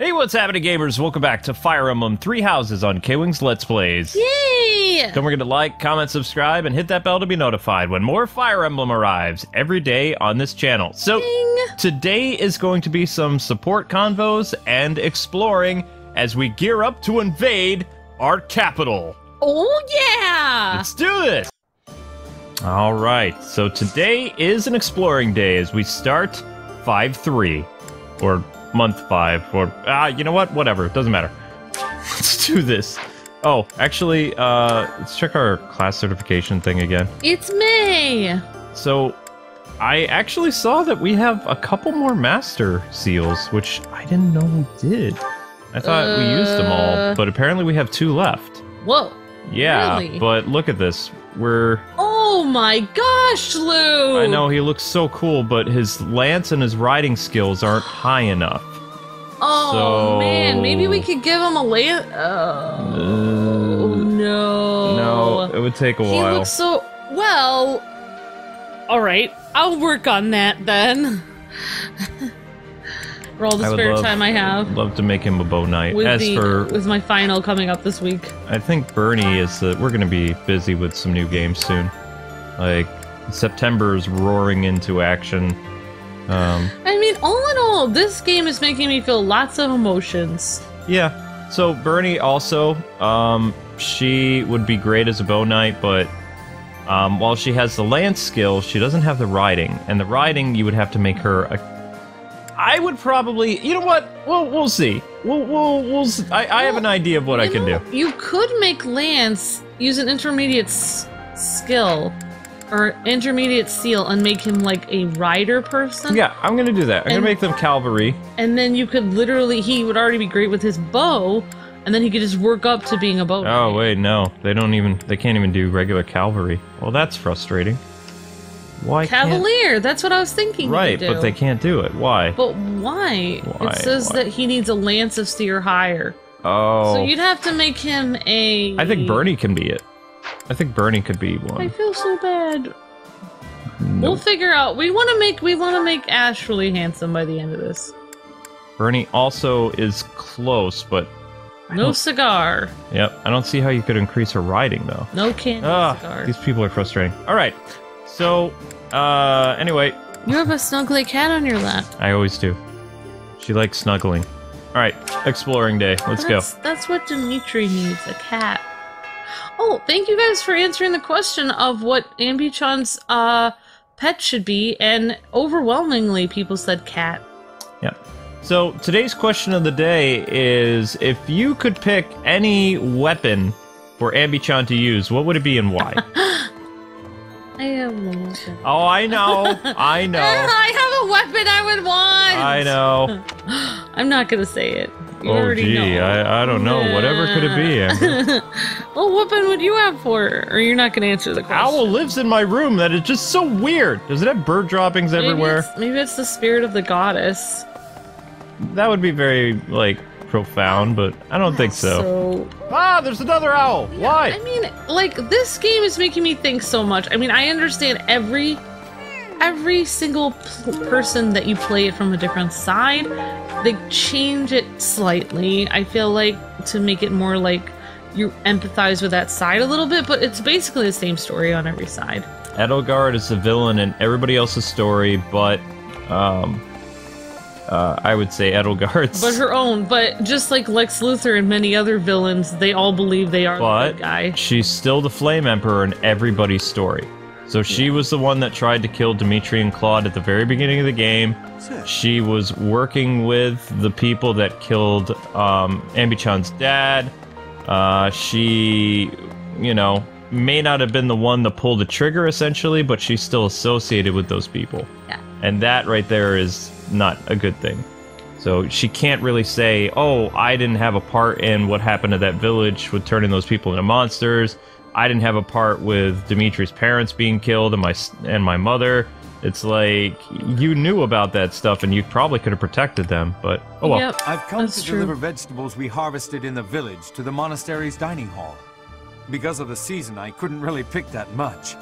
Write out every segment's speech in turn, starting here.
Hey, what's happening, gamers? Welcome back to Fire Emblem 3 Houses on Kwing's Let's Plays. Yay! Don't forget to like, comment, subscribe, and hit that bell to be notified when more Fire Emblem arrives every day on this channel. So, today is going to be some support convos and exploring as we gear up to invade our capital. Oh, yeah! Let's do this! Alright, so today is an exploring day as we start 5-3. Or month 5, or you know what? Whatever, it doesn't matter. Let's do this. Oh, actually, let's check our class certification thing again. It's May. So, I actually saw that we have a couple more master seals, which I didn't know we did. I thought we used them all, but apparently we have 2 left. Whoa. Yeah, really? But look at this. We're... Oh my gosh, Lou! I know, he looks so cool, but his lance and his riding skills aren't high enough. Oh, so... man, maybe we could give him a lance. Oh, no. No, it would take a while. He looks so... Well... Alright, I'll work on that then. For all the spare time I have. I'd love to make him a bow knight. With my final coming up this week. I think Bernie is... we're going to be busy with some new games soon. Like, September's roaring into action. I mean, all in all, this game is making me feel lots of emotions. Yeah. So, Bernie also, she would be great as a bow knight, but while she has the lance skill, she doesn't have the riding. And the riding, you would have to make her a... I would probably... You know what? We'll see. We'll see. I have an idea of what I can do. You could make Lance use an intermediate skill or intermediate seal and make him like a rider person. Yeah, I'm gonna do that. I'm gonna make them cavalry. And then you could literally... He would already be great with his bow, and then he could just work up to being a bow knight. Oh, wait, no. They can't even do regular cavalry. Well, that's frustrating. Why Cavalier, that's what I was thinking. Right, but they can't do it. Why? But why? It says that he needs a Lance of C or higher. Oh. So you'd have to make him a... I think Bernie can be it. I think Bernie could be one. I feel so bad. Nope. We'll figure out. We want to make Ash really handsome by the end of this. Bernie also is close, but... No cigar. Yep, I don't see how you could increase her riding, though. No candy cigar. These people are frustrating. Alright, so, anyway. You have a snuggly cat on your lap. I always do. She likes snuggling. Alright, exploring day. Let's go. That's what Dimitri needs, a cat. Oh, thank you guys for answering the question of what AmbyChan's pet should be, and overwhelmingly people said cat. Yeah. So, today's question of the day is, if you could pick any weapon for AmbyChan to use, what would it be and why? I have one weapon. Oh, I know. I know. I have a weapon I would want. I know. I'm not gonna say it. You already know. I don't know. Whatever could it be, Amber? What weapon would you have for her? Or you're not gonna answer the question? Owl lives in my room. That is just so weird. Does it have bird droppings everywhere? Maybe it's the spirit of the goddess. That would be very, like, profound, but I don't think so. Ah, there's another owl! Yeah, Why? I mean, like, this game is making me think so much. I mean, I understand every single person that you play it from a different side, they change it slightly, I feel like, to make it more like you empathize with that side a little bit, but it's basically the same story on every side. Edelgard is the villain in everybody else's story, but, I would say Edelgard's... But her own, but just like Lex Luthor and many other villains, they all believe they are the good guy. She's still the Flame Emperor in everybody's story. So she was the one that tried to kill Dimitri and Claude at the very beginning of the game. She was working with the people that killed AmbyChan's dad. She, you know, may not have been the one that pulled the trigger, essentially, but she's still associated with those people. Yeah. And that right there is not a good thing. So she can't really say, oh, I didn't have a part in what happened to that village with turning those people into monsters. I didn't have a part with Dimitri's parents being killed and my mother. It's like, you knew about that stuff and you probably could have protected them, but oh well. Yep, I've come to deliver vegetables we harvested in the village to the monastery's dining hall. Because of the season, I couldn't really pick that much.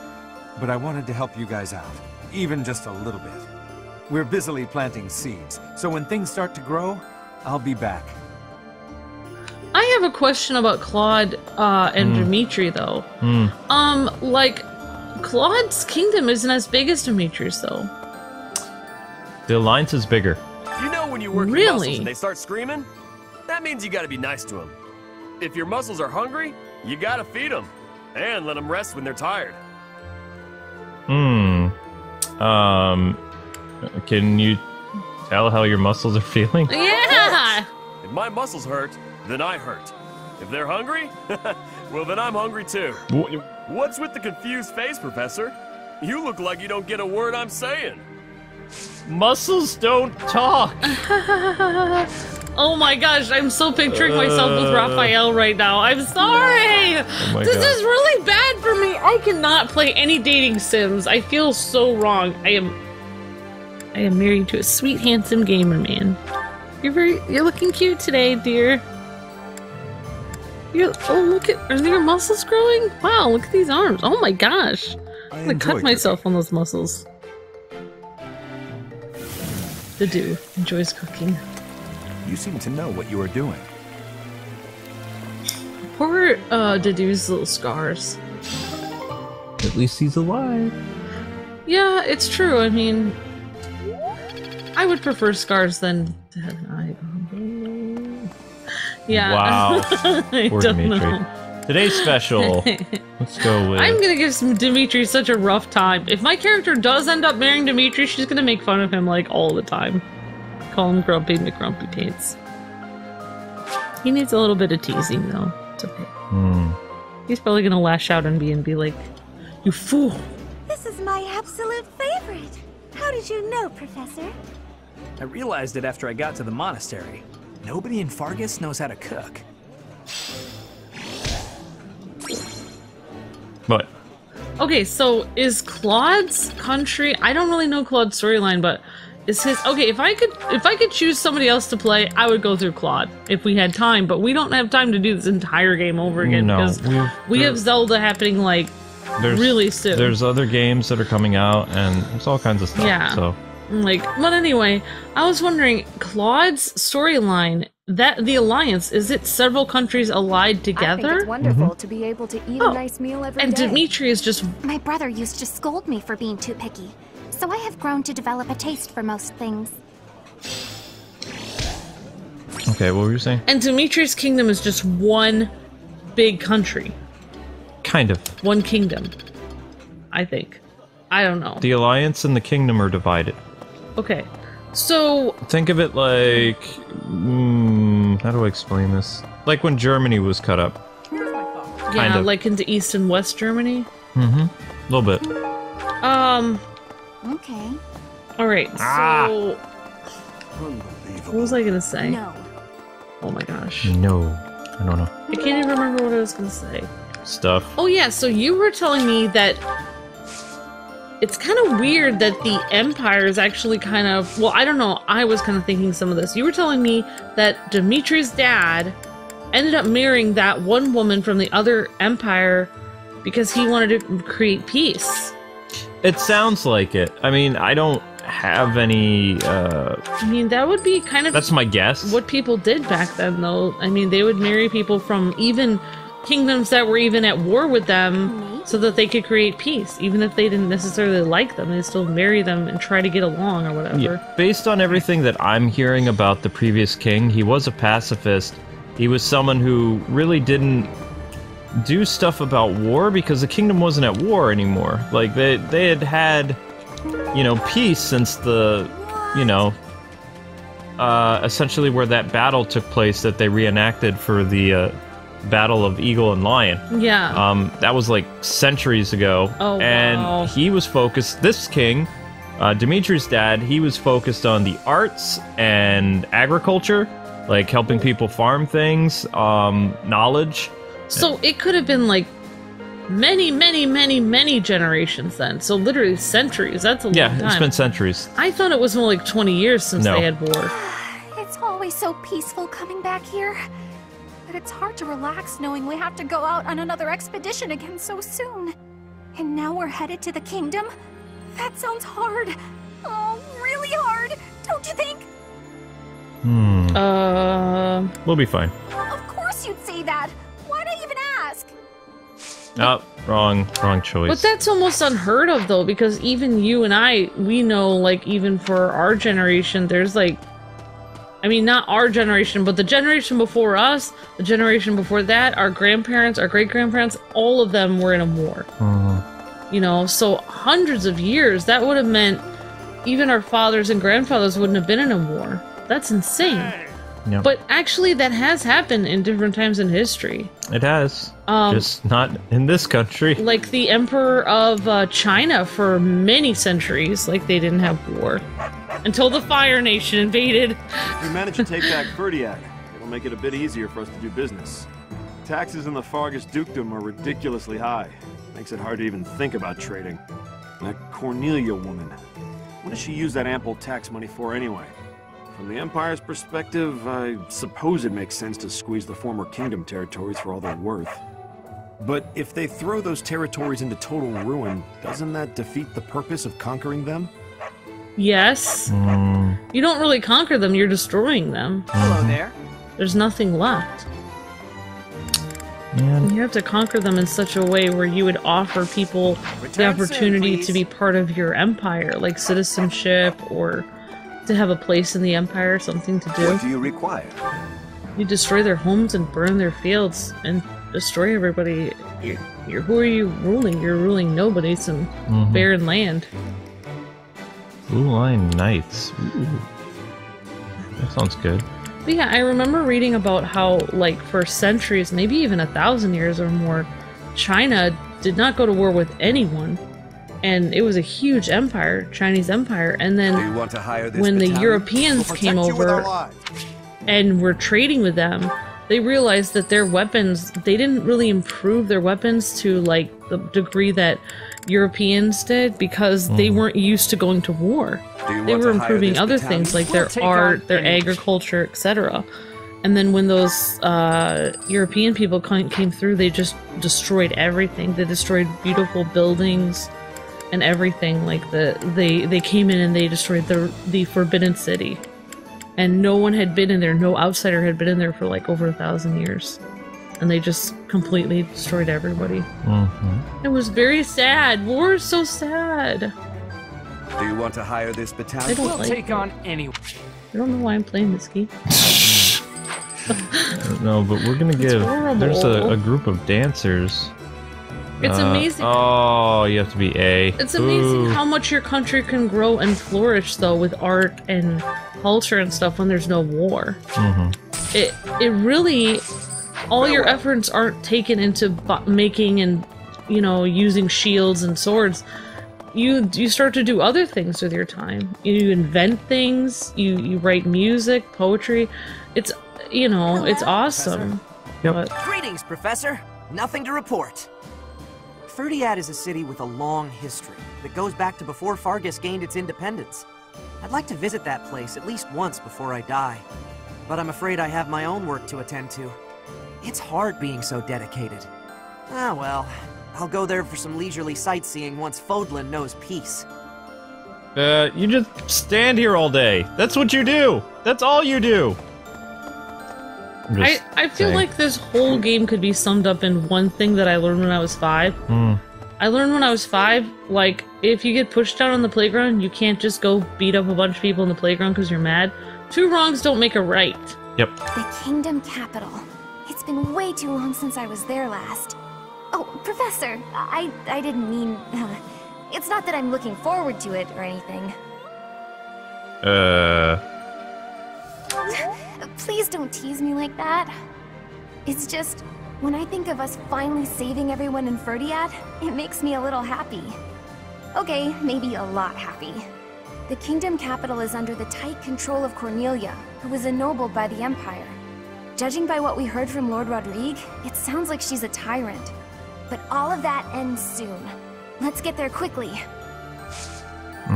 But I wanted to help you guys out, even just a little bit. We're busily planting seeds, so when things start to grow, I'll be back. I have a question about Claude and Dimitri, though. Like, Claude's kingdom isn't as big as Dimitri's, though. The alliance is bigger. You know when you work your muscles and they start screaming? That means you gotta be nice to them. If your muscles are hungry, you gotta feed them. And let them rest when they're tired. Can you tell how your muscles are feeling? Yeah! If my muscles hurt, then I hurt. If they're hungry, well then I'm hungry too. What's with the confused face, Professor? You look like you don't get a word I'm saying. Muscles don't talk. Oh my gosh, I'm so picturing myself with Raphael right now. I'm sorry! This is really bad for me. I cannot play any dating sims. I feel so wrong. I am married to a sweet, handsome gamer man. You're looking cute today, dear. Oh, look at, are your muscles growing? Wow, look at these arms. Oh my gosh. I'm gonna cut myself on those muscles. Dedu enjoys cooking. You seem to know what you are doing. Poor Dedu's little scars. At least he's alive. Yeah, it's true. I mean, I would prefer scars than yeah. Wow. I Poor don't Dimitri. know. Today's special. Let's go with. I'm gonna give Dimitri such a rough time. If my character does end up marrying Dimitri, she's gonna make fun of him like all the time. Call him Grumpy McGrumpy Pants. He needs a little bit of teasing though. It's okay. He's probably gonna lash out on me and be like, "You fool!" This is my absolute favorite. How did you know, Professor? I realized it after I got to the monastery. Nobody in Fargus knows how to cook. What? Okay, so is Claude's country? I don't really know Claude's storyline, but is his okay? If I could choose somebody else to play, I would go through Claude if we had time. But we don't have time to do this entire game over again because we have Zelda happening like really soon. There's other games that are coming out, and there's all kinds of stuff. Yeah. So. Like, but anyway, I was wondering, Claude's storyline, that the alliance, is it several countries allied together? I think it's wonderful to be able to eat a nice meal every day. And Dimitri is just... My brother used to scold me for being too picky, so I have grown to develop a taste for most things. Okay, what were you saying? And Dimitri's kingdom is just one big country. Kind of. One kingdom. I think. I don't know. The alliance and the kingdom are divided. Okay, so... Think of it like... how do I explain this? Like when Germany was cut up. Yeah, like into East and West Germany? A little bit. Okay. Alright, so... What was I gonna say? No. Oh my gosh. No. I don't know. I can't even remember what I was gonna say. Stuff. Oh yeah, so you were telling me that... It's kind of weird that the Empire is actually kind of... Well, I don't know. I was kind of thinking some of this. You were telling me that Dimitri's dad ended up marrying that one woman from the other Empire because he wanted to create peace. It sounds like it. I mean, I don't have any... I mean, that would be kind of... That's my guess. What people did back then, though. I mean, they would marry people from even kingdoms that were even at war with them... So that they could create peace, even if they didn't necessarily like them, they still marry them and try to get along or whatever. Yeah. Based on everything that I'm hearing about the previous king, he was a pacifist. He was someone who really didn't do stuff about war because the kingdom wasn't at war anymore. Like they had, you know, peace since the, you know, essentially where that battle took place that they reenacted for the Battle of Eagle and Lion. Yeah. That was like centuries ago. Oh, and wow. He was focused, this king, Dimitri's dad, he was focused on the arts and agriculture, like helping people farm things, knowledge. So it could have been like many generations then. So literally centuries. That's a long time. Yeah, it's been centuries. I thought it was more like 20 years since they had war. It's always so peaceful coming back here. But it's hard to relax knowing we have to go out on another expedition again so soon. And now we're headed to the kingdom? That sounds hard. Oh, really hard, don't you think? We'll be fine. Of course you'd say that. Why'd I even ask? Oh, wrong choice. But that's almost unheard of, though, because even you and I, we know, like, even for our generation, there's, like... I mean, not our generation, but the generation before us, the generation before that, our grandparents, our great-grandparents, all of them were in a war. You know, so hundreds of years, that would have meant even our fathers and grandfathers wouldn't have been in a war. That's insane. Yep. But actually, that has happened in different times in history. It has. Just not in this country. Like the Emperor of China for many centuries, like they didn't have war. Until the Fire Nation invaded. We managed to take back Ferdiad. It'll make it a bit easier for us to do business. Taxes in the Fargus Dukedom are ridiculously high. Makes it hard to even think about trading. That Cornelia woman. What does she use that ample tax money for anyway? From the Empire's perspective, I suppose it makes sense to squeeze the former kingdom territories for all they're worth. But if they throw those territories into total ruin, doesn't that defeat the purpose of conquering them? Yes. You don't really conquer them, you're destroying them. Hello there. There's nothing left. Man. You have to conquer them in such a way where you would offer people the opportunity to be part of your empire, like citizenship or to have a place in the empire, something to do. What do you require? You destroy their homes and burn their fields and destroy everybody. Who are you ruling? You're ruling nobody, some barren land. Blue Line Knights. Ooh. That sounds good. But yeah, I remember reading about how, like, for centuries, maybe even 1,000 years or more, China did not go to war with anyone. And it was a huge empire, Chinese empire. And then when the Europeans came over and were trading with them, they realized that their weapons, they didn't really improve their weapons to, like, the degree that Europeans did because they weren't used to going to war. They were improving other things like their art, their agriculture, etc. And then when those European people came through, they just destroyed everything. They destroyed beautiful buildings and everything. Like they came in and they destroyed the Forbidden City, and no one had been in there. No outsider had been in there for like over 1,000 years. And they just completely destroyed everybody. It was very sad. War is so sad. Do you want to hire this battalion? I don't We'll like take it. on anyone. I don't know why I'm playing this game. No, but we're gonna give. horrible. There's a group of dancers. It's amazing. Oh, you have to be A. It's amazing Ooh. how much your country can grow and flourish, though, with art and culture and stuff when there's no war. It really, all your efforts aren't taken into making and, you know, using shields and swords. You start to do other things with your time. You invent things. You write music, poetry. It's, you know, it's awesome. Yep. But Greetings, Professor. Nothing to report. Ferdiad is a city with a long history that goes back to before Fargus gained its independence. I'd like to visit that place at least once before I die, but I'm afraid I have my own work to attend to. It's hard being so dedicated. Ah well, I'll go there for some leisurely sightseeing once Fódlan knows peace. You just stand here all day. That's what you do. That's all you do. I feel like this whole game could be summed up in one thing that I learned when I was 5. I learned when I was 5, like, if you get pushed down on the playground, you can't just go beat up a bunch of people in the playground because you're mad. 2 wrongs don't make a right. Yep. The kingdom capital. It's been way too long since I was there last. Oh, Professor, I didn't mean... it's not that I'm looking forward to it or anything. Please don't tease me like that. It's just, when I think of us finally saving everyone in Ferdiad, it makes me a little happy. Okay, maybe a lot happy. The kingdom capital is under the tight control of Cornelia, who was ennobled by the Empire. Judging by what we heard from Lord Rodrigue, it sounds like she's a tyrant. But all of that ends soon. Let's get there quickly.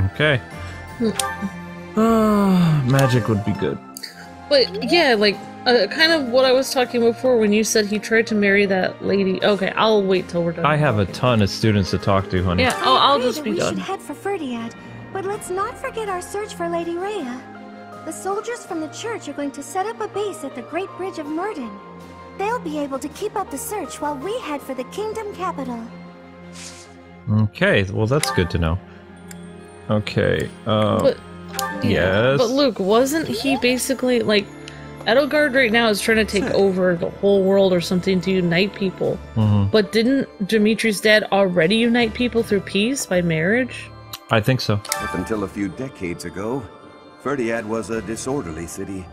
Okay. Magic would be good. But yeah, like, kind of what I was talking before when you said he tried to marry that lady. Okay, I'll wait till we're done. I have a ton of students to talk to, honey. Yeah, I'll just be We done. should head for Ferdiad, but let's not forget our search for Lady Rhea. The soldiers from the church are going to set up a base at the Great Bridge of Murden. They'll be able to keep up the search while we head for the kingdom capital. Okay, well that's good to know. Okay, yes. But Luke, wasn't he basically, like, Edelgard right now is trying to take over the whole world or something to unite people. But didn't Dimitri's dad already unite people through peace by marriage? I think so. Up until a few decades ago, Ferdiad was a disorderly city.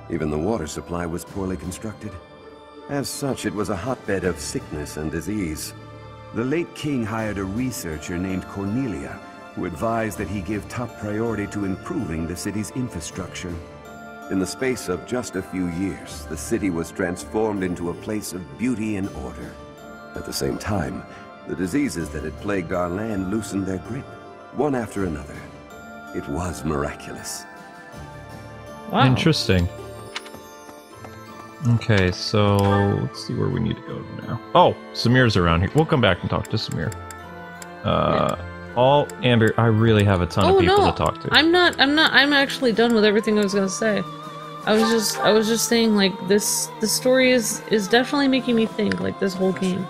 Even the water supply was poorly constructed. As such, it was a hotbed of sickness and disease. The late king hired a researcher named Cornelia, who advised that he give top priority to improving the city's infrastructure. In the space of just a few years, the city was transformed into a place of beauty and order. At the same time, the diseases that had plagued our land loosened their grip, one after another. It was miraculous. Wow. Interesting. Okay, so let's see where we need to go now. Oh, Samir's around here. We'll come back and talk to Samir. Amber, I really have a ton of people to talk to. I'm actually done with everything I was gonna say. I was just saying, like, this story is definitely making me think, like, this whole game.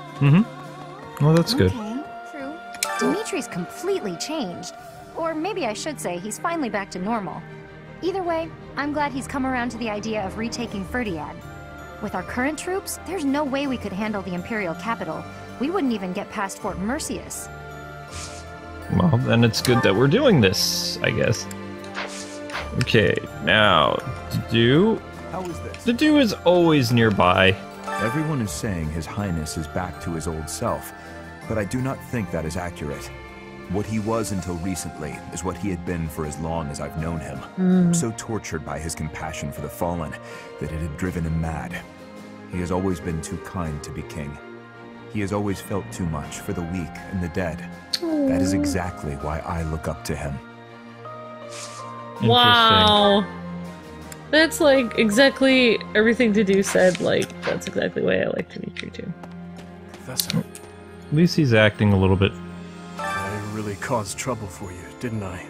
Well, that's good. Okay, true. Dimitri's completely changed. Or maybe I should say he's finally back to normal. Either way, I'm glad he's come around to the idea of retaking Ferdiad. With our current troops, there's no way we could handle the Imperial capital. We wouldn't even get past Fort Mercius. Well, then it's good that we're doing this, I guess. Okay, now, Dedu. How is this? Dedu is always nearby. Everyone is saying His Highness is back to his old self, but I do not think that is accurate. What he was until recently is what he had been for as long as I've known him. So tortured by his compassion for the fallen that it had driven him mad. He has always been too kind to be king. He has always felt too much for the weak and the dead. That is exactly why I look up to him. Wow. That's like exactly everything Dedu said. Like, that's exactly why I like Dimitri too. Professor, At least he's acting a little bit. I really caused trouble for you, didn't I?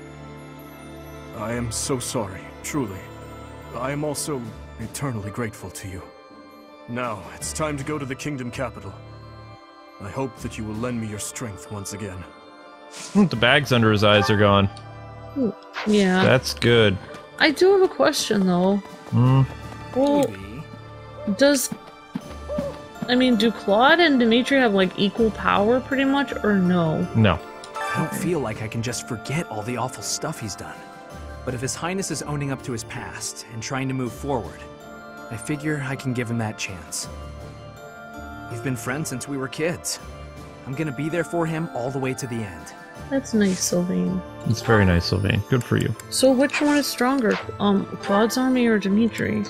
I am so sorry, truly. I am also eternally grateful to you. Now, it's time to go to the kingdom capital. I hope that you will lend me your strength once again. The bags under his eyes are gone. Yeah. That's good. I do have a question though. Well, do Claude and Dimitri have like equal power pretty much, or no? No. I don't feel like I can just forget all the awful stuff he's done. But if His Highness is owning up to his past and trying to move forward, I figure I can give him that chance. We've been friends since we were kids. I'm gonna be there for him all the way to the end. That's nice, Sylvain. It's very nice, Sylvain. Good for you. So which one is stronger, Claude's army or Dimitri?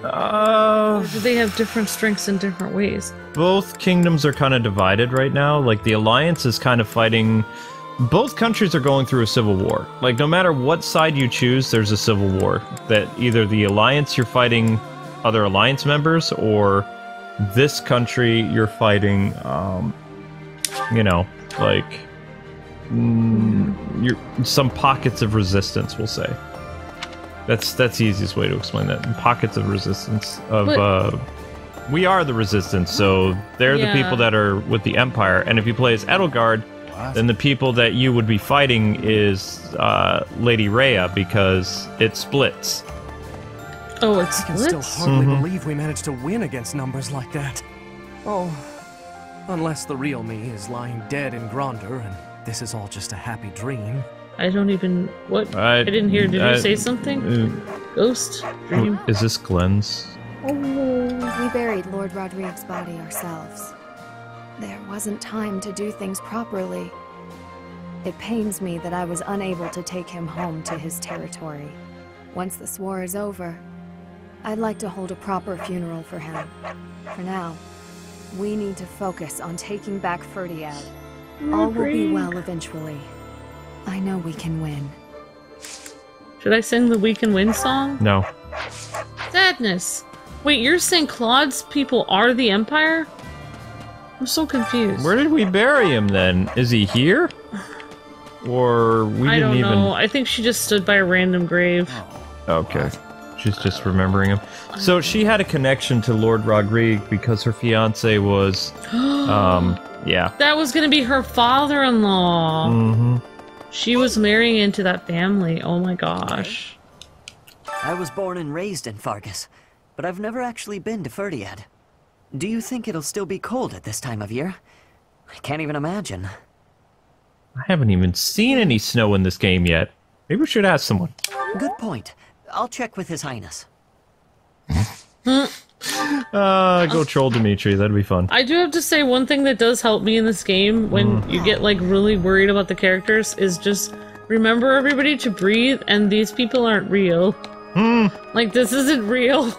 Or do they have different strengths in different ways? Both kingdoms are kind of divided right now. Like, the Alliance is kind of fighting... Both countries are going through a civil war. Like, no matter what side you choose, there's a civil war. That either the Alliance, you're fighting other Alliance members, or this country, you're fighting, some pockets of resistance, we'll say. That's the easiest way to explain that. Pockets of resistance we are the resistance, so they're the people that are with the Empire. And if you play as Edelgard, then the people that you would be fighting is Lady Rhea, because it splits. Oh, it splits? I can still hardly believe we managed to win against numbers like that. Oh, unless the real me is lying dead in Gronder and this is all just a happy dream. I don't even... What? I didn't hear. Did you say something? Ghost? Dream? Is this Glenn's? Oh. We buried Lord Rodrigue's body ourselves. There wasn't time to do things properly. It pains me that I was unable to take him home to his territory. Once this war is over, I'd like to hold a proper funeral for him. For now, we need to focus on taking back Ferdiad. All will be well eventually. I know we can win. Should I sing the We Can Win song? No. Sadness. Wait, you're saying Claude's people are the Empire? I'm so confused. Where did we bury him then? Is he here? Or we didn't even... I don't know. I think she just stood by a random grave. Okay. She's just remembering him. So she had a connection to Lord Rodrigue because her fiance was, yeah. That was gonna be her father-in-law. Mm-hmm. She was marrying into that family. Oh my gosh. I was born and raised in Fargus, but I've never actually been to Ferdiad. Do you think it'll still be cold at this time of year? I can't even imagine. I haven't even seen any snow in this game yet. Maybe we should ask someone. Good point. I'll check with His Highness. Go troll Dimitri. That'd be fun. I do have to say, one thing that does help me in this game when you get like really worried about the characters is just remember everybody to breathe, and these people aren't real. Like, this isn't real.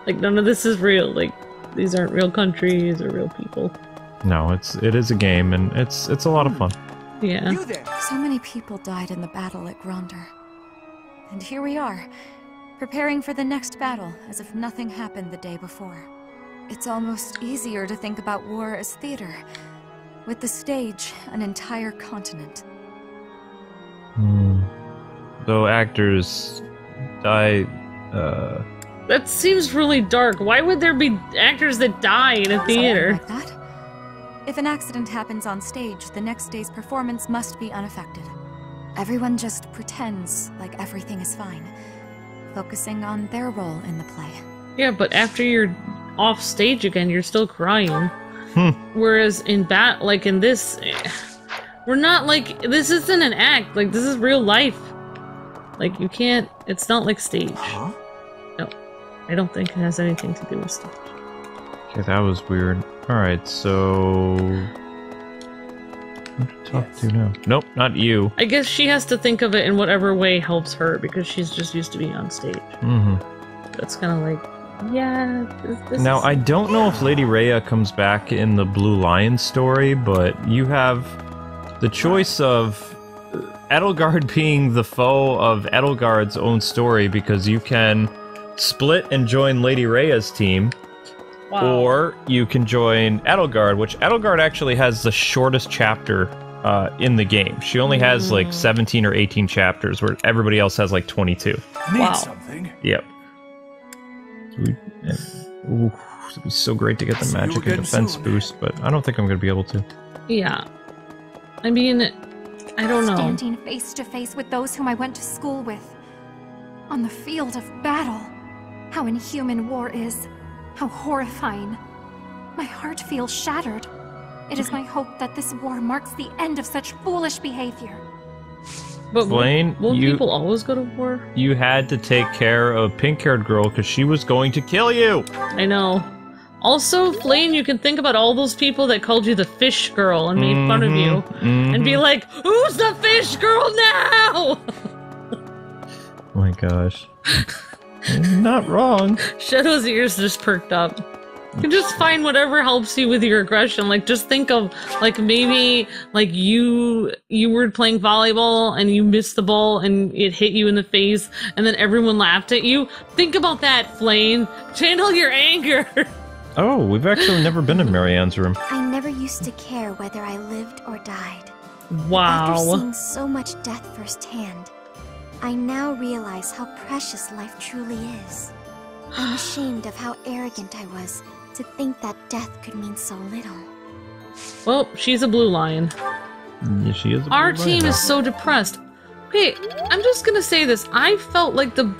Like, none of this is real. Like, these aren't real countries or real people. No, it is a game, and it's a lot of fun. Yeah. So many people died in the battle at Gronder. And here we are, preparing for the next battle as if nothing happened the day before. It's almost easier to think about war as theater, with the stage an entire continent. Though actors die, That seems really dark. Why would there be actors that die in a theater? Like that? If an accident happens on stage, the next day's performance must be unaffected. Everyone just pretends like everything is fine, focusing on their role in the play. Yeah, but after you're off stage again, you're still crying. Whereas in like in this, we're not like, this isn't an act. Like, this is real life. Like, you can't, it's not like stage. No, I don't think it has anything to do with stage. Okay, that was weird. Alright, so... Who to talk to now? Nope, not you. I guess she has to think of it in whatever way helps her, because she's just used to being on stage. That's kind of like, yeah, this now, is... I don't know if Lady Rhea comes back in the Blue Lion story, but you have the choice of Edelgard being the foe of Edelgard's own story, because you can split and join Lady Rhea's team, or you can join Edelgard, which Edelgard actually has the shortest chapter in the game. She only has like 17 or 18 chapters, where everybody else has like 22. Need something? Yep. Ooh, it'd be so great to get the magic and defense boost, but I don't think I'm going to be able to. Yeah. I mean, I don't know. Standing face to face with those whom I went to school with. On the field of battle. How inhuman war is. How horrifying. My heart feels shattered. It is my hope that this war marks the end of such foolish behavior. But Blaine, won't people always go to war? You had to take care of pink-haired girl because she was going to kill you. I know. Also, Flame, you can think about all those people that called you the fish girl and made fun of you. And be like, who's the fish girl now? Oh my gosh. Not wrong. Shadow's ears just perked up. You can just find whatever helps you with your aggression. Like, just think of, like, maybe, like, you were playing volleyball and you missed the ball and it hit you in the face and then everyone laughed at you. Think about that, Flame. Channel your anger. Oh, we've actually never been in Marianne's room. I never used to care whether I lived or died. Wow. After seeing so much death firsthand, I now realize how precious life truly is. I'm ashamed of how arrogant I was to think that death could mean so little. Well, she's a blue lion. Yeah, she is. Our team is so depressed. Okay, I'm just gonna say this. I felt like the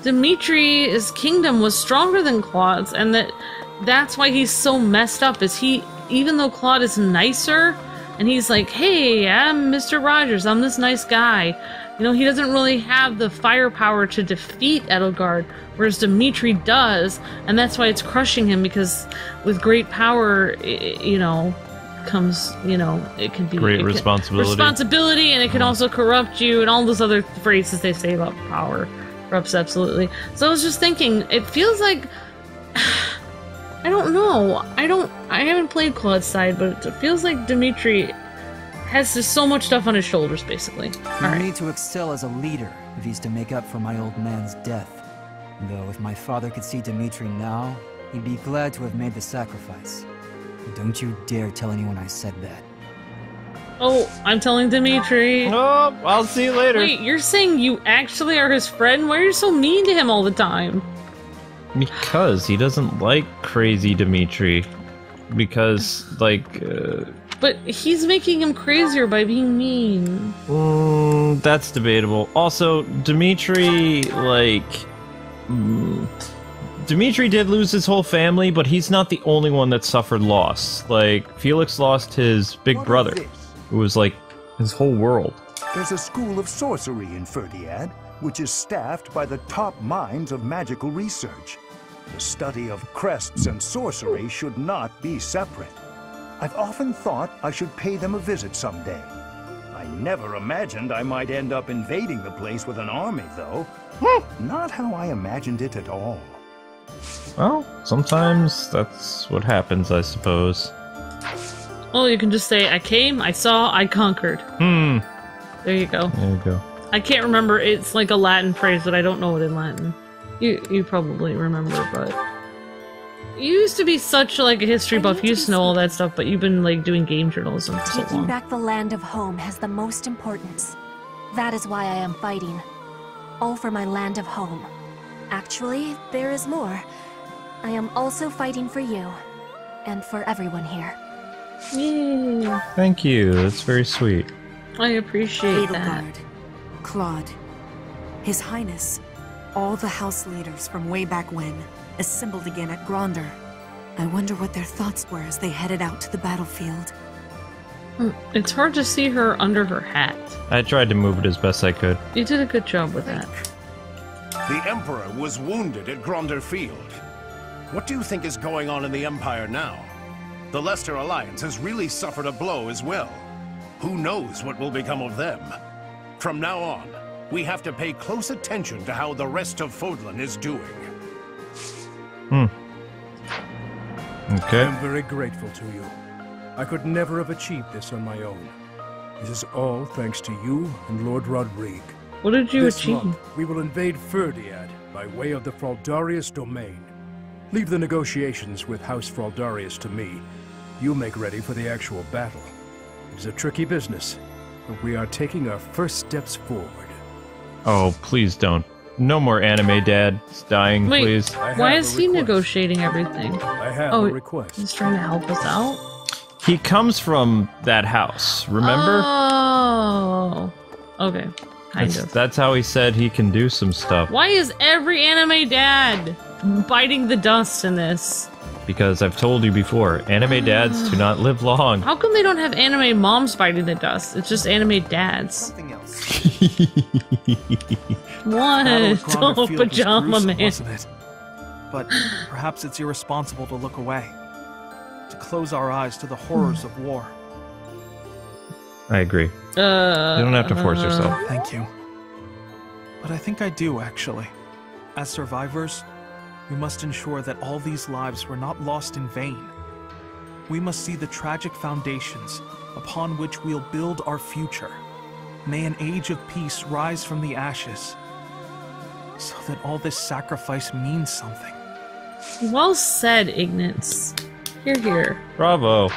Dimitri's kingdom was stronger than Claude's, and that's why he's so messed up. Is he, even though Claude is nicer, and he's like, hey, I'm Mr. Rogers, I'm this nice guy. You know, he doesn't really have the firepower to defeat Edelgard, whereas Dimitri does, and that's why it's crushing him, because with great power, you know, comes, you know, it can be... Great responsibility. Responsibility, and it can also corrupt you, and all those other phrases they say about power. Corrupts, absolutely. So I was just thinking, it feels like... I don't know. I haven't played Claude's side, but it feels like Dimitri has just so much stuff on his shoulders, basically. I need to excel as a leader if he's to make up for my old man's death. Though if my father could see Dimitri now, he'd be glad to have made the sacrifice. Don't you dare tell anyone I said that. Oh, I'm telling Dimitri. Oh, I'll see you later. Wait, you're saying you actually are his friend? Why are you so mean to him all the time? Because he doesn't like crazy Dimitri. Because, like, But he's making him crazier by being mean. that's debatable. Also, Dimitri, like... Dimitri did lose his whole family, but he's not the only one that suffered loss. Like, Felix lost his big brother, who was, like, his whole world. There's a school of sorcery in Ferdiad, which is staffed by the top minds of magical research. The study of crests and sorcery should not be separate. I've often thought I should pay them a visit someday. I never imagined I might end up invading the place with an army, though. Not how I imagined it at all. Well, sometimes that's what happens, I suppose. Well, you can just say, I came, I saw, I conquered. There you go. There you go. I can't remember, it's like a Latin phrase, but I don't know it in Latin. You probably remember, but... You used to be such like a history buff, you used to know all that stuff, but you've been like doing game journalism for so Taking long. back the land of home has the most importance. That is why I am fighting. All for my land of home. Actually, there is more. I am also fighting for you. And for everyone here. Yeah. Thank you, that's very sweet. I appreciate that. Edelgard, Claude, His Highness, all the house leaders from way back when, assembled again at Gronder. I wonder what their thoughts were as they headed out to the battlefield. It's hard to see her under her hat. I tried to move it as best I could. You did a good job with that. The Emperor was wounded at Gronder Field. What do you think is going on in the Empire now? The Leicester Alliance has really suffered a blow as well. Who knows what will become of them? From now on, we have to pay close attention to how the rest of Fódlan is doing. Okay. I'm very grateful to you. I could never have achieved this on my own. This is all thanks to you and Lord Rodrigue. What did you This achieve? month, we will invade Ferdiad by way of the Fraldarius domain. Leave the negotiations with House Fraldarius to me. You make ready for the actual battle. It is a tricky business, but we are taking our first steps forward. Oh, please don't. No more anime dads dying, Wait, please. why is he negotiating everything? I have Oh, a request. he's trying to help us out? He comes from that house, remember? Oh. Okay, kind of. That's how he said he can do some stuff. Why is every anime dad biting the dust in this? Because I've told you before, anime dads do not live long. How come they don't have anime moms biting the dust? It's just anime dads. Something else. What? Oh, pajama man. Wasn't it? But perhaps it's irresponsible to look away. To close our eyes to the horrors of war. I agree. You don't have to force yourself. Thank you. But I think I do, actually. As survivors, we must ensure that all these lives were not lost in vain. We must see the tragic foundations upon which we'll build our future. May an age of peace rise from the ashes, so that all this sacrifice means something. Well said, Ignatz. Hear, hear. Bravo.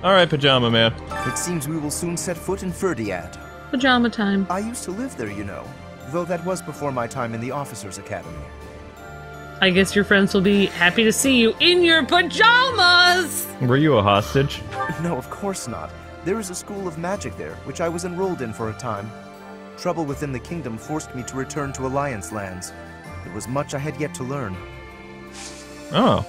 Alright, Pajama Man. It seems we will soon set foot in Ferdiad. Pajama time. I used to live there, you know, though that was before my time in the Officers' Academy. I guess your friends will be happy to see you in your pajamas! Were you a hostage? No, of course not. There is a school of magic there, which I was enrolled in for a time. Trouble within the kingdom forced me to return to Alliance lands. There was much I had yet to learn. Oh.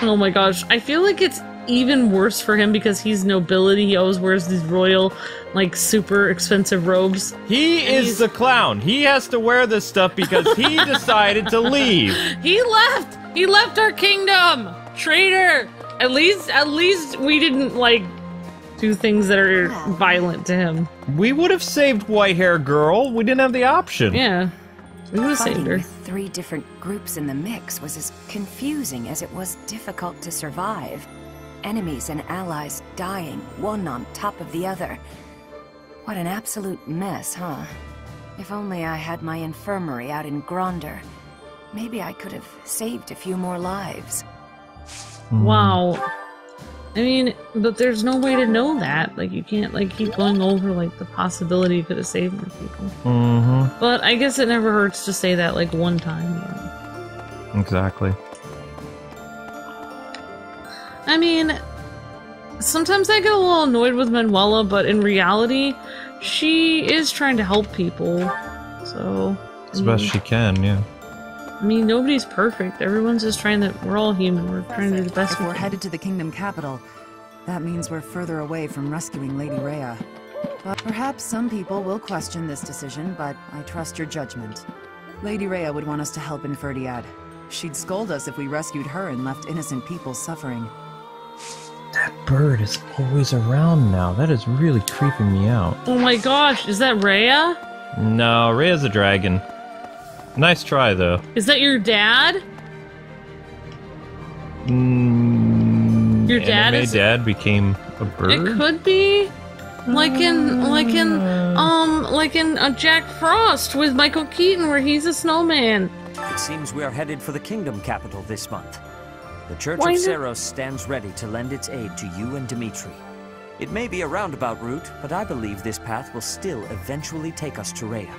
Oh my gosh, I feel like it's even worse for him because he's nobility. He always wears these royal, like, super expensive robes. He is the clown. He has to wear this stuff because he decided to leave. He left! He left our kingdom! Traitor! At least we didn't, like, do things that are violent to him. We would have saved White Hair Girl. We didn't have the option. Yeah. We would have saved Fighting her. with 3 different groups in the mix was as confusing as it was difficult to survive. Enemies and allies dying, one on top of the other. What an absolute mess, huh? If only I had my infirmary out in Gronder. Maybe I could have saved a few more lives. Wow. I mean, but there's no way to know that. Like, you can't, like, keep going over, like, the possibility you could have saved more people. Mm-hmm. But I guess it never hurts to say that, like, one time. Exactly. I mean, sometimes I get a little annoyed with Manuela, but in reality, she is trying to help people. So... As best she can, yeah. I mean, nobody's perfect. Everyone's just trying to... We're all human. We're trying to do the best If we we're can. headed to the kingdom capital, that means we're further away from rescuing Lady Rhea. But perhaps some people will question this decision, but I trust your judgment. Lady Rhea would want us to help in Ferdiad. She'd scold us if we rescued her and left innocent people suffering. That bird is always around now. That is really creeping me out. Oh my gosh, is that Rhea? No, Rhea's a dragon. Nice try, though. Is that your dad? Your dad Anime is... dad became a bird? It could be. Like in Jack Frost with Michael Keaton where he's a snowman. It seems we are headed for the kingdom capital this month. The Church Why of not? Seiros stands ready to lend its aid to you and Dimitri. It may be a roundabout route, but I believe this path will still eventually take us to Rhea.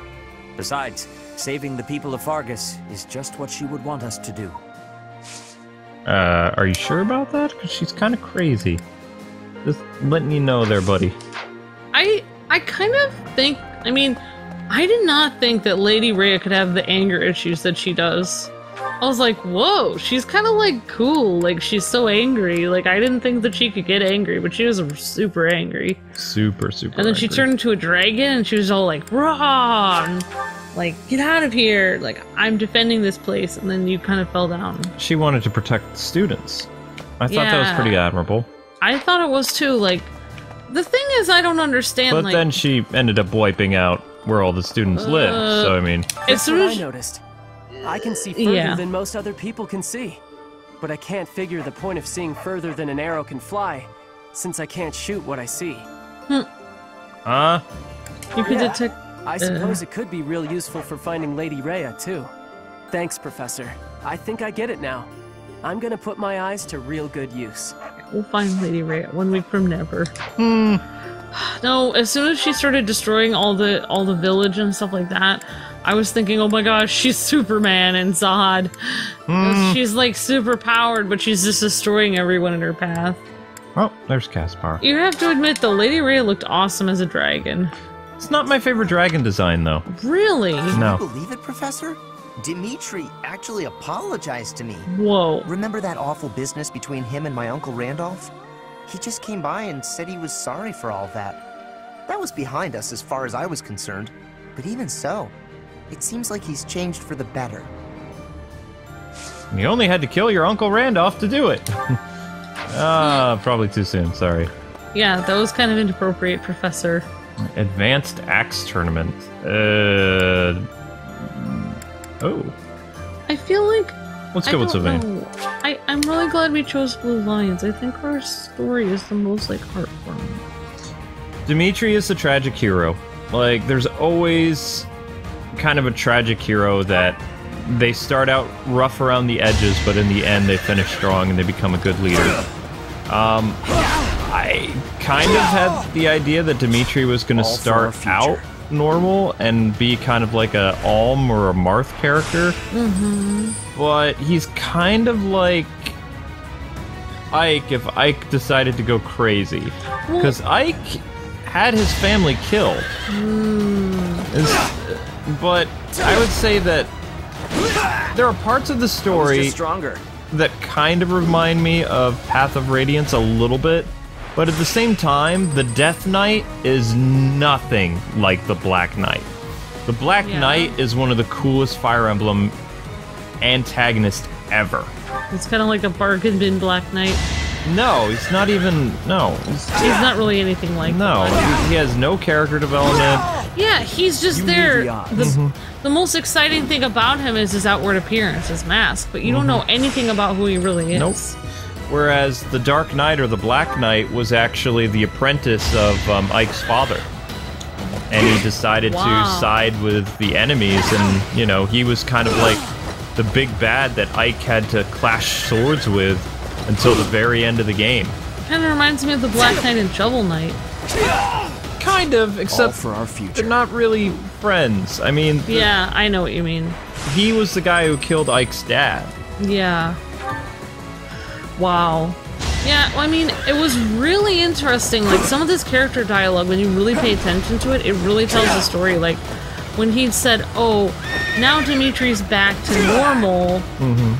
Besides, saving the people of Fargus is just what she would want us to do. Are you sure about that? Because she's kind of crazy. Just letting you know there, buddy. I kind of think, I mean, I did not think that Lady Rhea could have the anger issues that she does. I was like, whoa, she's kind of like cool, like she's so angry. Like I didn't think that she could get angry, but she was super angry. Super And then she angry. turned into a dragon and she was all like, rah, and, like, get out of here, like I'm defending this place, and then you kind of fell down. She wanted to protect the students. I thought that was Yeah. pretty admirable. I thought it was too, like, the thing is I don't understand, But like... then she ended up wiping out where all the students live, so I mean... As That's soon what as I noticed. I can see further Yeah. than most other people can see. But I can't figure the point of seeing further than an arrow can fly, since I can't shoot what I see. Huh? You could Yeah, detect... I suppose it could be real useful for finding Lady Rhea, too. Thanks, Professor. I think I get it now. I'm gonna put my eyes to real good use. We'll find Lady Rhea 1 week from never. No, as soon as she started destroying all the village and stuff like that, I was thinking, oh my gosh, she's Superman and Zod. She's like super powered, but she's just destroying everyone in her path. Oh, there's Caspar. You have to admit, though, Lady Rhea looked awesome as a dragon. It's not my favorite dragon design, though. Really? No. Can you believe it, Professor? Dimitri actually apologized to me. Whoa. Remember that awful business between him and my Uncle Randolph? He just came by and said he was sorry for all that. That was behind us as far as I was concerned. But even so, it seems like he's changed for the better. You only had to kill your Uncle Randolph to do it. Probably too soon, sorry. Yeah, that was kind of inappropriate, Professor. Advanced Axe Tournament. Oh. I feel like... Let's go with I don't Sylvain. know. I'm really glad we chose Blue Lions. I think our story is the most, like, heartwarming. Dimitri is the tragic hero. Like, there's always kind of a tragic hero that they start out rough around the edges, but in the end they finish strong and they become a good leader. I kind of had the idea that Dimitri was going to start out normal and be kind of like a Alm or a Marth character. But he's kind of like Ike if Ike decided to go crazy. Because Ike had his family killed. But I would say that there are parts of the story that kind of remind me of Path of Radiance a little bit. But at the same time, the Death Knight is nothing like the Black Knight. The Black Knight is one of the coolest Fire Emblem antagonists ever. It's kind of like a bargain bin Black Knight. No, he's not even... No. He's not really anything like No, that. he has no character development. Yeah, he's just there. The most exciting thing about him is his outward appearance, his mask, but you don't know anything about who he really is. Nope. Whereas the Dark Knight or the Black Knight was actually the apprentice of Ike's father. And he decided to side with the enemies, and, you know, he was kind of like the big bad that Ike had to clash swords with until the very end of the game. Kind of reminds me of the Black Knight and Shovel Knight. Kind of, except all for our future. They're not really friends. I mean... Yeah, I know what you mean. He was the guy who killed Ike's dad. Yeah. Wow. Yeah, well, I mean, it was really interesting. Like, some of this character dialogue, when you really pay attention to it, it really tells the story. Like, when he said, oh, now Dimitri's back to normal,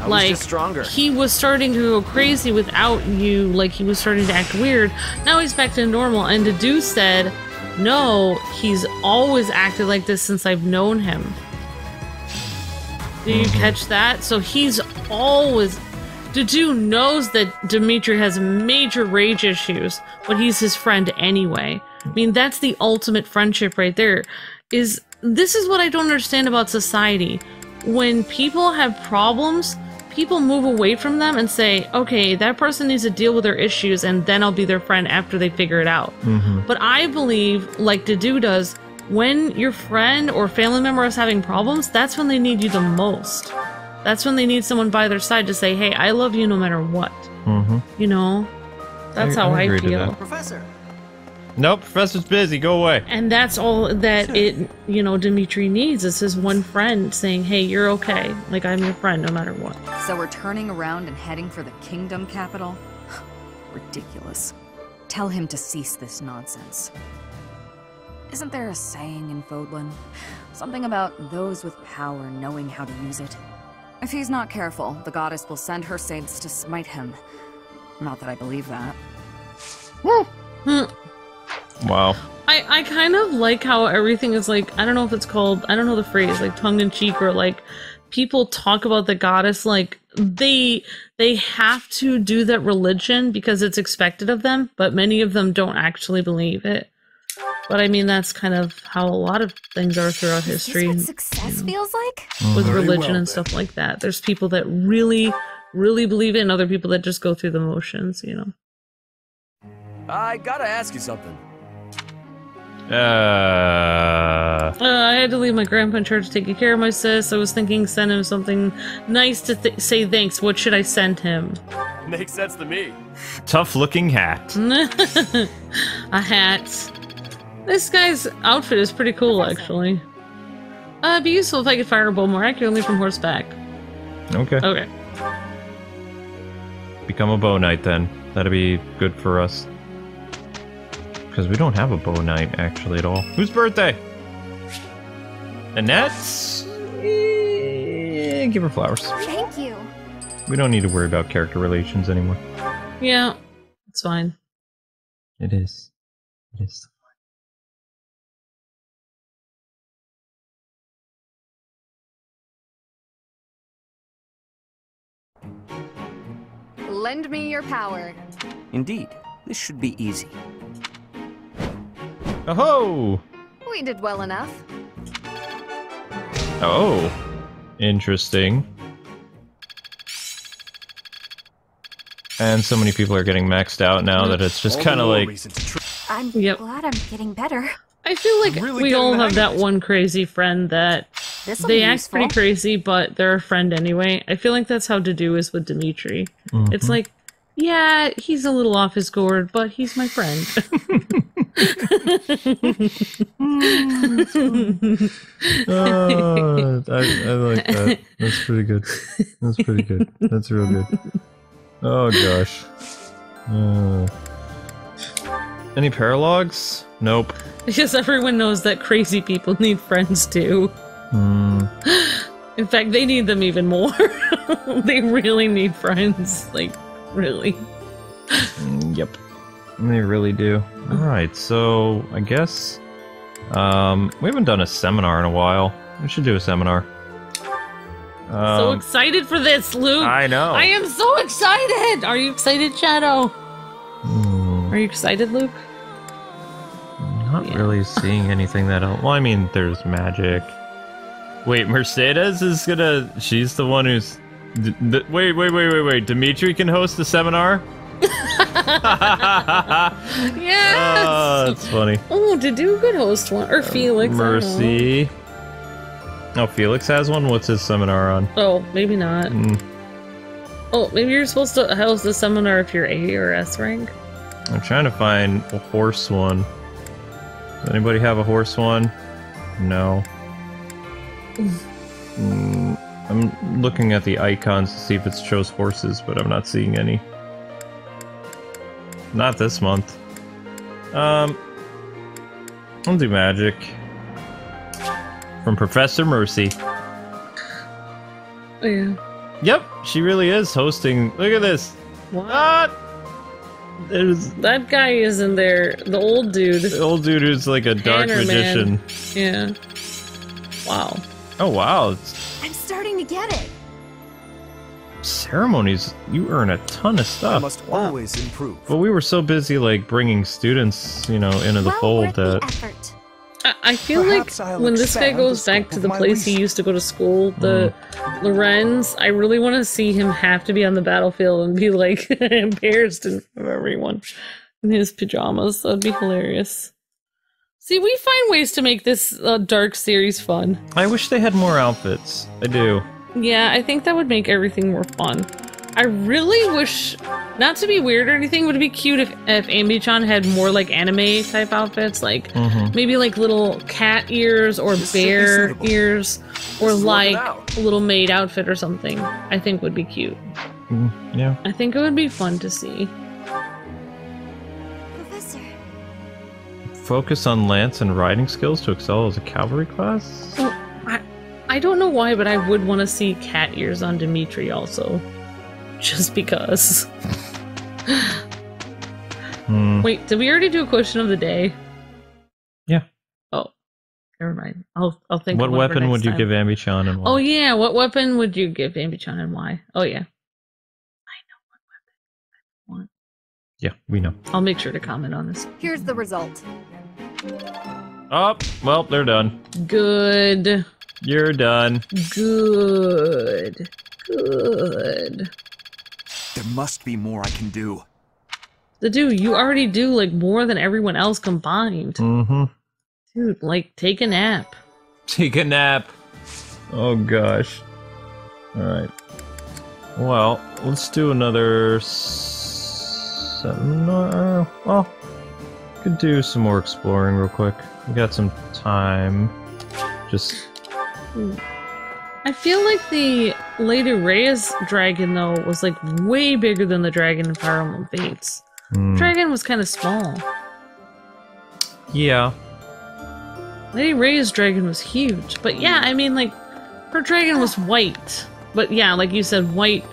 like, just stronger. he was starting to go crazy without you, like, he was starting to act weird. Now he's back to normal, and Dedue said, no, he's always acted like this since I've known him. Did you catch that? So he's always... Dedue knows that Dimitri has major rage issues, but he's his friend anyway. I mean, that's the ultimate friendship right there. This is what I don't understand about society. When people have problems, people move away from them and say, okay, that person needs to deal with their issues and then I'll be their friend after they figure it out. But I believe, like Dedue does, when your friend or family member is having problems, that's when they need you the most. That's when they need someone by their side to say, hey, I love you no matter what. You know? That's how I feel. Professor! Nope, Professor's busy. Go away. And that's all that Dimitri needs is his one friend saying, hey, you're okay. Like, I'm your friend no matter what. So we're turning around and heading for the kingdom capital? Ridiculous. Tell him to cease this nonsense. Isn't there a saying in Fódlan? Something about those with power knowing how to use it? If he's not careful, the goddess will send her saints to smite him. Not that I believe that. Wow. I kind of like how everything is like, I don't know if it's called, I don't know the phrase, like tongue-in-cheek, or like people talk about the goddess like they have to do that religion because it's expected of them, but many of them don't actually believe it. But I mean, that's kind of how a lot of things are throughout history. Is this what success feels like? With religion and stuff like that. There's people that really, really believe it and other people that just go through the motions, you know. I gotta ask you something. I had to leave my grandpa in church taking care of my sis. I was thinking send him something nice to say thanks. What should I send him? Makes sense to me. Tough looking hat. A hat. This guy's outfit is pretty cool, actually. It'd be useful if I could fire a bow more accurately from horseback. Okay. Okay. Become a bow knight then. That'd be good for us. Because we don't have a bow knight, actually, at all. Whose birthday? Annette's? Give her flowers. Thank you. We don't need to worry about character relations anymore. Yeah, it's fine. It is. It is. Lend me your power. Indeed, this should be easy. Oh-ho! We did well enough. Oh. Interesting. And so many people are getting maxed out now that it's just kind of like... I'm glad I'm getting better. I feel like we all have that one crazy friend that they act pretty crazy, but they're a friend anyway. I feel like that's how Dedue is with Dimitri. It's like, yeah, he's a little off his gourd, but he's my friend. I like that. That's pretty good. That's pretty good. That's real good. Oh gosh. Any paralogs? Nope. Because everyone knows that crazy people need friends too. In fact, they need them even more. They really need friends. Like, really. Yep. They really do. Alright, so I guess we haven't done a seminar in a while. We should do a seminar. So excited for this, Luke! I know. I am so excited! Are you excited, Shadow? Are you excited, Luke? Not really seeing anything that else. Well, I mean, there's magic. Wait, Mercedes is gonna... She's the one who's... Wait. Dimitri can host the seminar? Yes! Oh, that's funny. Oh, Dedue could host one. Or Felix. Mercy. Oh, Felix has one? What's his seminar on? Oh, maybe not. Oh, maybe you're supposed to host a seminar if you're A or S rank? I'm trying to find a horse one. Does anybody have a horse one? No. I'm looking at the icons to see if it shows horses, but I'm not seeing any. Not this month. I'll do magic. From Professor Mercy. Oh, yeah. Yep, she really is hosting. Look at this. What? There's that guy is in there. The old dude. The old dude who's like a dark magician. Yeah. Wow. Oh wow. I'm starting to get it. Ceremonies, you earn a ton of stuff. I must always improve. But we were so busy like bringing students, you know, into the fold that. I feel Perhaps like I'll when this guy expand goes the back scope to of the my place he used to go to school, the Lorenz, I really want to see him have to be on the battlefield and be like embarrassed in front of everyone in his pajamas. That'd be hilarious. See, we find ways to make this dark series fun. I wish they had more outfits. I do. Yeah, I think that would make everything more fun. I really wish, not to be weird or anything, would it be cute if AmbyChan had more like anime type outfits, like maybe like little cat ears or bear ears, or like a little maid outfit or something. I think would be cute. Yeah. I think it would be fun to see. Professor. Focus on lance and riding skills to excel as a cavalry class? Oh, I don't know why, but I would want to see cat ears on Dimitri also. Just because. Wait, did we already do a question of the day? Yeah. Oh, never mind. I'll think. What of one for weapon would next you time. give AmbyChan and why? Oh yeah, what weapon would you give AmbyChan and why? Oh yeah. I know what weapon I want. Yeah, we know. I'll make sure to comment on this. Here's the result. Oh, well, they're done. Good. You're done. Good. Good. There must be more I can do. You already do like more than everyone else combined. Dude, like take a nap. Take a nap. Oh gosh. Alright. Well, let's do another seminar. Well, could do some more exploring real quick. We got some time. Just I feel like the Lady Rhea's dragon, though, was like way bigger than the dragon in Fire Emblem Fates. Dragon was kind of small. Yeah. Lady Rhea's dragon was huge. But yeah, I mean, like, her dragon was white. But yeah, like you said, white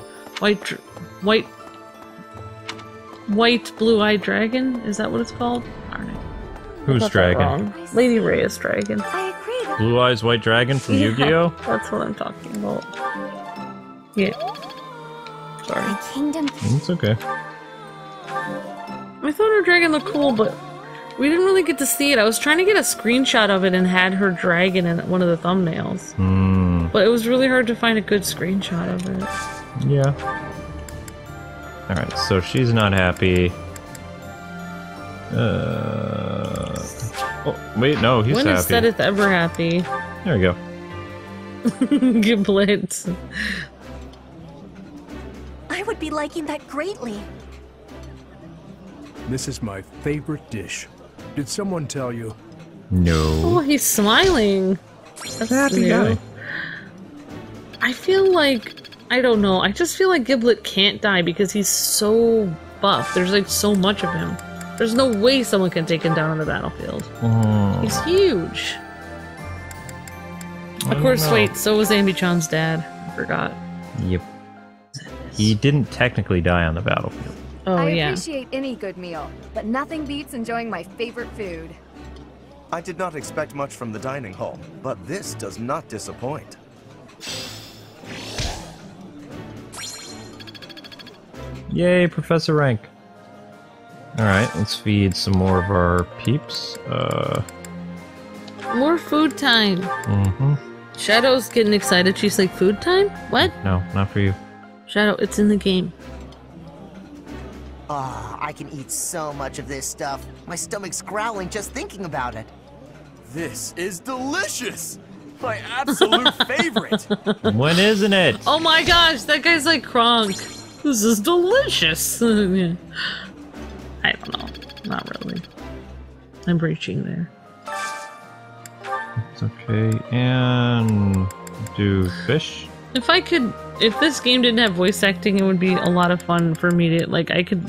blue-eyed dragon? Is that what it's called? Darn it. Whose dragon? Lady Rhea's dragon. Blue Eyes White Dragon from Yu-Gi-Oh? That's what I'm talking about. Yeah. Sorry. Kingdom. It's okay. I thought her dragon looked cool, but we didn't really get to see it. I was trying to get a screenshot of it and had her dragon in one of the thumbnails. But it was really hard to find a good screenshot of it. Yeah. Alright, so she's not happy. Oh, wait, no, he's when happy. is Sedith ever happy? There we go. Giblet. I would be liking that greatly. This is my favorite dish. Did someone tell you? No. Oh, he's smiling. That's happy new. guy. I feel like, I don't know, I just feel like Giblet can't die because he's so buff. There's like so much of him. There's no way someone can take him down on the battlefield. He's huge. Of course, wait, so was AmbyChan's dad. I forgot. Yep. He didn't technically die on the battlefield. Oh, I yeah. appreciate any good meal, but nothing beats enjoying my favorite food. I did not expect much from the dining hall, but this does not disappoint. Yay, Professor Rank. Alright, let's feed some more of our peeps. More food time. Shadow's getting excited. She's like, food time? What? No, not for you. Shadow, it's in the game. Ah, I can eat so much of this stuff. My stomach's growling just thinking about it. This is delicious! My absolute favorite! When isn't it? Oh my gosh, that guy's like Kronk. This is delicious. I don't know. Not really. I'm breaching there. It's okay. And do fish? If this game didn't have voice acting, it would be a lot of fun for me to, like, I could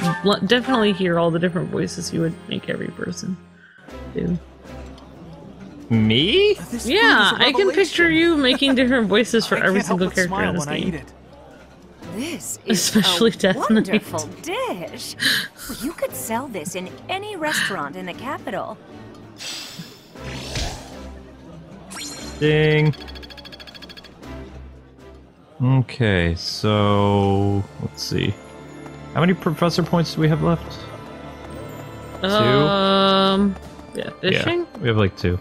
definitely hear all the different voices you would make every person do. Me? Yeah, I can picture you making different voices for every single character in this game. This is Especially a Death wonderful Knight. dish. You could sell this in any restaurant in the capital. Ding. Okay, so let's see. How many professor points do we have left? 2? Yeah, fishing? Yeah, we have like 2.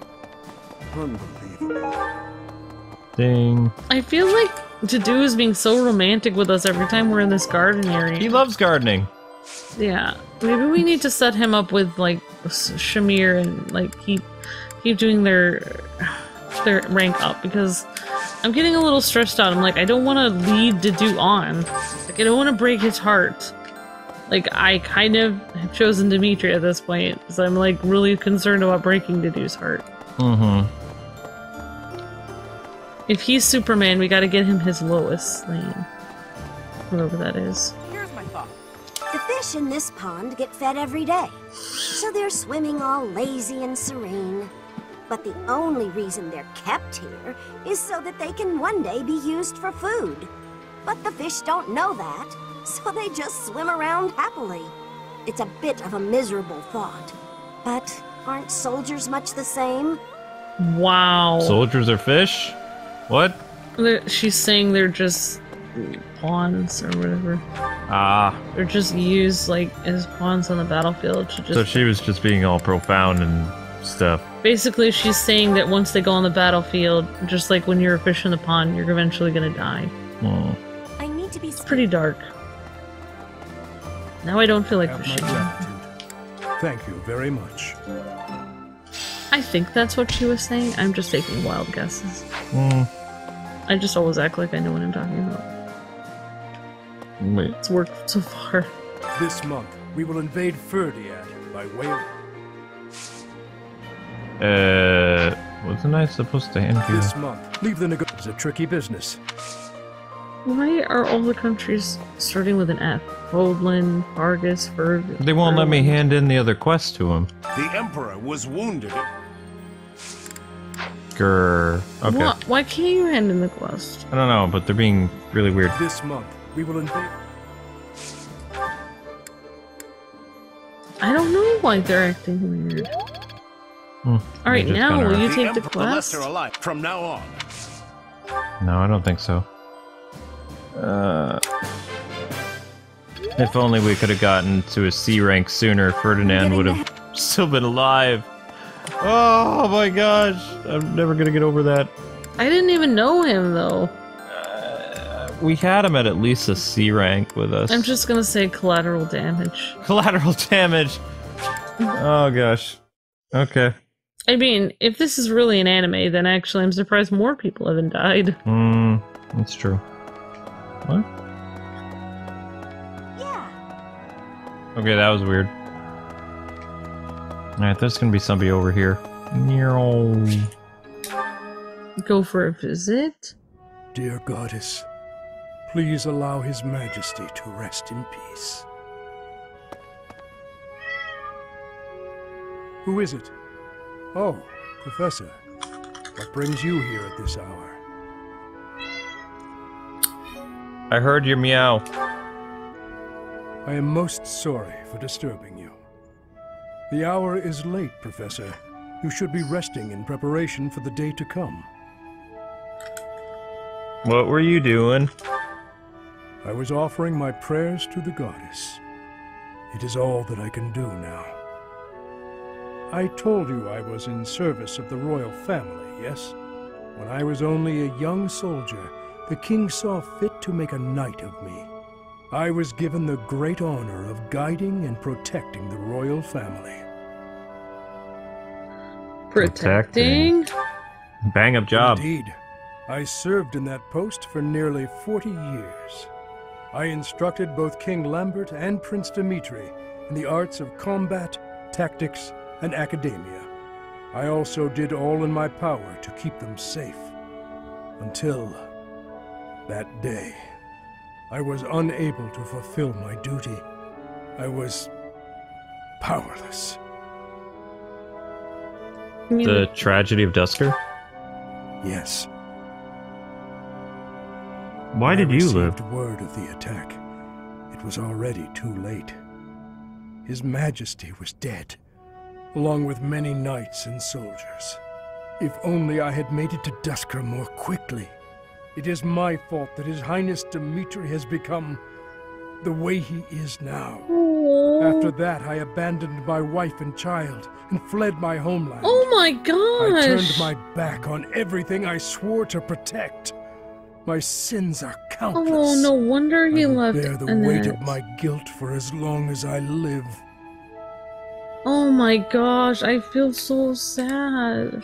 Ding. I feel like Dedue is being so romantic with us every time we're in this garden area. He loves gardening. Yeah, maybe we need to set him up with like Shamir and like keep doing their rank up, because I'm getting a little stressed out. I'm like, I don't want to lead Dedue on. Like, I don't want to break his heart. Like, I kind of have chosen Dimitri at this point, so I'm like really concerned about breaking Dedue's heart. Mm-hmm. If he's Superman, we gotta get him his Lois lane. Whoever that is. Here's my thought. The fish in this pond get fed every day, so they're swimming all lazy and serene. But the only reason they're kept here is so that they can one day be used for food. But the fish don't know that, so they just swim around happily. It's a bit of a miserable thought. But aren't soldiers much the same? Wow. Soldiers are fish? What? She's saying they're just pawns or whatever. Ah. They're just used like as pawns on the battlefield to just... So she was just being all profound and stuff. Basically, she's saying that once they go on the battlefield, just like when you're a fish in the pond, you're eventually gonna die. Oh. I need to be... It's pretty dark. Now I don't feel like fishing. Thank you very much. I think that's what she was saying. I'm just taking wild guesses. I just always act like I know what I'm talking about. Wait. It's worked so far. This month, we will invade Ferdiad by way of... Wasn't I supposed to hand you? This month, leave the negotiation. It's a tricky business. Why are all the countries starting with an F? Fódlan, Fargus, Ferg... They won't let me hand in the other quest to him. The Emperor was wounded. Grr. Okay. What? Why can't you hand in the quest? I don't know, but they're being really weird. This month, we will invade... I don't know why they're acting weird. Alright, now will you take the quest? From now on. No, I don't think so. If only we could have gotten to a C rank sooner, Ferdinand would have still been alive. Oh my gosh, I'm never gonna get over that. I didn't even know him though. We had him at least a C rank with us. I'm just gonna say collateral damage. Collateral damage! Oh gosh. Okay. I mean, if this is really an anime, then actually I'm surprised more people haven't died. That's true. What? Yeah. Okay, that was weird. Alright, there's gonna be somebody over here. Go for a visit? Dear Goddess, please allow His Majesty to rest in peace. Who is it? Oh, Professor. What brings you here at this hour? I heard your meow. I am most sorry for disturbing you. The hour is late, Professor. You should be resting in preparation for the day to come. What were you doing? I was offering my prayers to the Goddess. It is all that I can do now. I told you I was in service of the royal family, yes? When I was only a young soldier, the king saw fit to make a knight of me. I was given the great honor of guiding and protecting the royal family. Protecting? Bang up job. Indeed. I served in that post for nearly 40 years. I instructed both King Lambert and Prince Dimitri in the arts of combat, tactics, and academia. I also did all in my power to keep them safe. Until that day, I was unable to fulfill my duty. I was powerless. The tragedy of Dusker? Yes. Why did you live? I received word of the attack. It was already too late. His Majesty was dead, along with many knights and soldiers. If only I had made it to Dusker more quickly. It is my fault that His Highness Dimitri has become the way he is now. After that, I abandoned my wife and child and fled my homeland. Oh my gosh! I turned my back on everything I swore to protect. My sins are countless. Oh, no wonder he left bear the Annette. weight of my guilt for as long as I live. Oh my gosh, I feel so sad.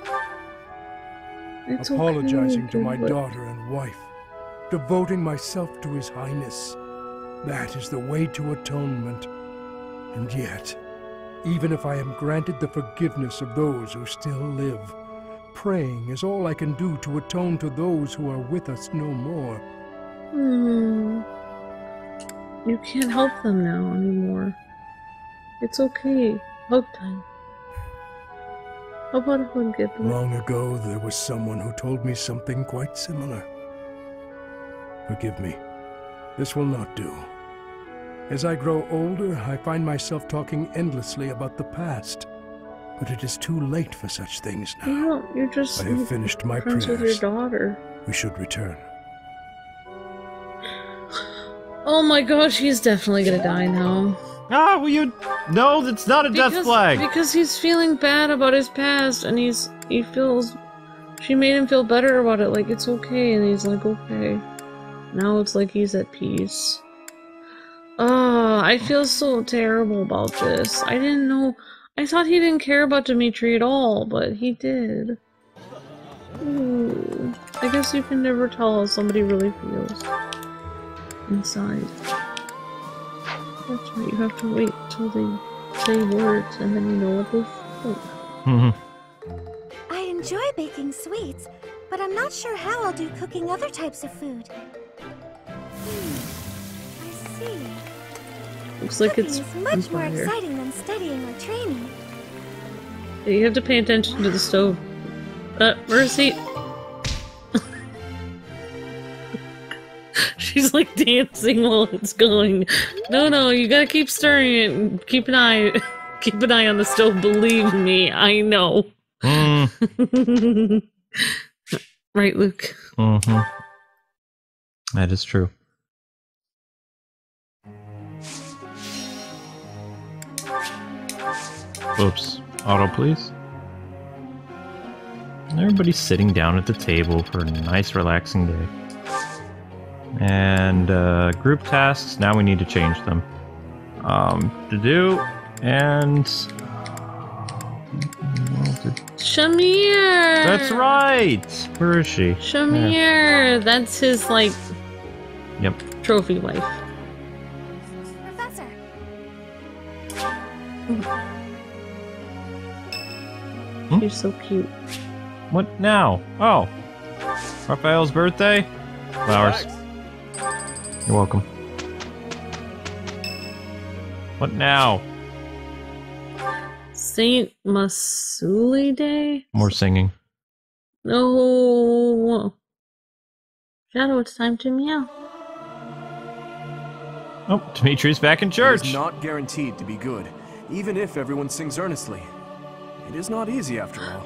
It's Apologizing okay, to my but- daughter and wife, devoting myself to His Highness. That is the way to atonement. And yet, even if I am granted the forgiveness of those who still live, praying is all I can do to atone to those who are with us no more. You can't help them now anymore. It's okay. Hug time. How about a hug, Gibby? Long ago, there was someone who told me something quite similar. Forgive me. This will not do. As I grow older, I find myself talking endlessly about the past. But it is too late for such things now. No, you're just I have finished my friends prayers. with your daughter. We should return. Oh my gosh, he's definitely gonna die now. Ah, will you? No, that's not a death flag. Because he's feeling bad about his past, and he feels she made him feel better about it. Like it's okay, and he's like, okay. Now it's like he's at peace. Oh, I feel so terrible about this. I didn't know. I thought he didn't care about Dimitri at all, but he did. Ooh. I guess you can never tell how somebody really feels inside. That's right, you have to wait till they say words and then you know what they feel. I enjoy baking sweets, but I'm not sure how I'll do cooking other types of food. I see. Looks like Cooking it's is much more fire. exciting than studying or training. You have to pay attention to the stove. Mercy! She's like dancing while it's going. No, you gotta keep stirring it and keep an eye on the stove, believe me, I know. Right, Luke? Mm-hmm. That is true. Oops. Auto, please. Everybody's sitting down at the table for a nice, relaxing day. And group tasks, now we need to change them. To do, and... Shamir! That's right! Where is she? Shamir! Yeah. That's his, like... Yep. Trophy wife. Professor! You're so cute. What now? Oh. Raphael's birthday? Flowers. You're welcome. What now? Saint Masuli Day? More singing. No. Shadow, it's time to meow. Oh, Dimitri's back in church. It is not guaranteed to be good, even if everyone sings earnestly. It is not easy after all.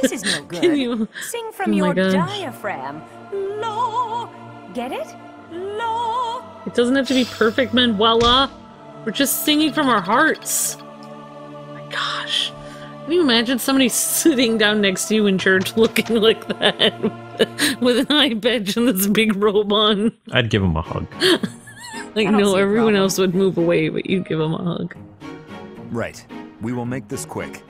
This is no good. Sing from Oh my your gosh. diaphragm. Lo. Get it? Lo. It doesn't have to be perfect, Manuela. We're just singing from our hearts. Oh my gosh. Can you imagine somebody sitting down next to you in church looking like that with an eye bench and this big robe on? I'd give him a hug. Like, I don't no, see a everyone problem. else would move away, but you'd give him a hug. Right. We will make this quick.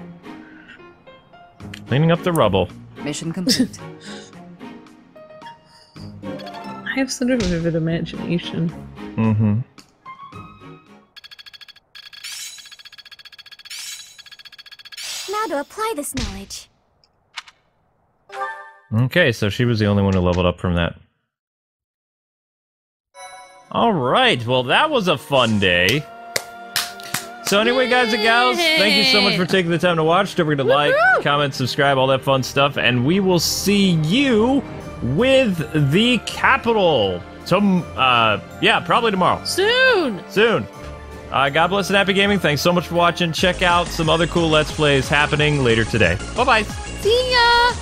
Cleaning up the rubble. Mission complete. I have sort of a vivid imagination. Mm-hmm. Now to apply this knowledge. Okay, so she was the only one who leveled up from that. Alright, well that was a fun day. So anyway, guys and gals, thank you so much for taking the time to watch. Don't forget to like, comment, subscribe, all that fun stuff, and we will see you with the Capitol. Yeah, probably tomorrow. Soon! God bless and happy gaming. Thanks so much for watching. Check out some other cool Let's Plays happening later today. Bye-bye. See ya!